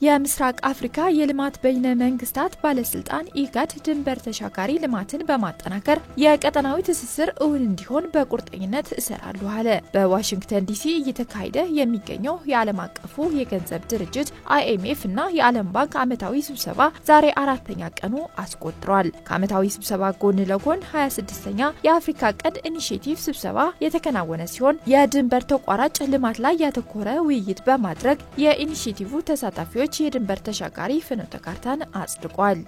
የምስራቅ አፍሪካ የልማት በይነ መንግስታት ባለስልጣን ኢጋድ ድንበር ተሻጋሪ ልማትን በማጠናከር የቀጠናዊ ትስስር እውን እንዲሆን በቁርጠኝነት እሰራሉ አለ። በዋሽንግተን ዲሲ እየተካሄደ የሚገኘው የዓለም አቀፉ የገንዘብ ድርጅት IMF እና የዓለም ባንክ ዓመታዊ ስብሰባ ዛሬ አራተኛ ቀኑ አስቆጥሯል። ከዓመታዊ ስብሰባ ጎን ለጎን 26ኛ የአፍሪካ ቀንድ ኢኒሼቲቭ ስብሰባ የተከናወነ ሲሆን የድንበር ተቋራጭ ልማት ላይ ያተኮረ ውይይት በማድረግ የኢኒሼቲቭ ተሳታፊዎች የድንበር ተሻጋሪ ፍኖተ ካርታን አጽድቋል።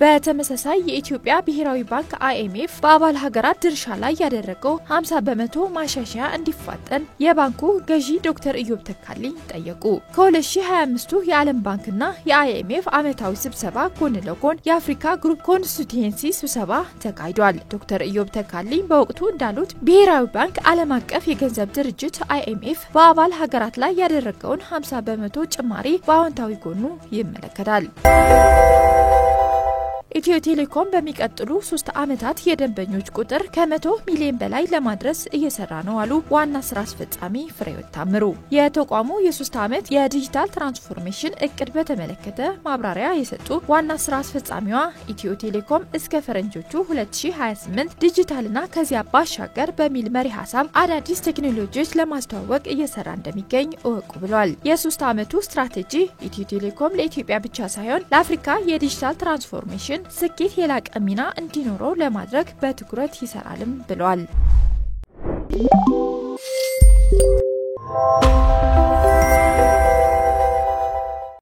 በተመሳሳይ የኢትዮጵያ ብሔራዊ ባንክ IMF በአባል ሀገራት ድርሻ ላይ ያደረገው 50% ማሻሻያ እንዲፋጠን የባንኩ ገዢ ዶክተር ኢዮብ ተካልኝ ጠየቁ። ከ2025 የዓለም ባንክና የIMF ዓመታዊ ስብሰባ ጎን ለጎን የአፍሪካ ግሩፕ ኮንስቲትዩንሲ ስብሰባ ተካሂዷል። ዶክተር ኢዮብ ተካልኝ በወቅቱ እንዳሉት ብሔራዊ ባንክ ዓለም አቀፍ የገንዘብ ድርጅት IMF በአባል ሀገራት ላይ ያደረገውን 50% ጭማሪ በአዎንታዊ ጎኑ ይመለከታል። ኢትዮ ቴሌኮም በሚቀጥሉ 3 ዓመታት የደንበኞች ቁጥር ከ100 ሚሊዮን በላይ ለማድረስ እየሰራ ነው አሉ ዋና ስራ አስፈጻሚ ፍሬህይወት ታምሩ። የተቋሙ የ3 ዓመት የዲጂታል ትራንስፎርሜሽን እቅድ በተመለከተ ማብራሪያ የሰጡ ዋና ስራ አስፈጻሚዋ ኢትዮ ቴሌኮም እስከ ፈረንጆቹ 2028 ዲጂታልና ከዚያ ባሻገር በሚል መሪ ሐሳብ አዳዲስ ቴክኖሎጂዎች ለማስተዋወቅ እየሰራ እንደሚገኝ እወቁ ብሏል። የ3 ዓመቱ ስትራቴጂ ኢትዮ ቴሌኮም ለኢትዮጵያ ብቻ ሳይሆን ለአፍሪካ የዲጂታል ትራንስፎርሜሽን ስኬት የላቀ ሚና እንዲኖረው ለማድረግ በትኩረት ይሰራልም ብሏል።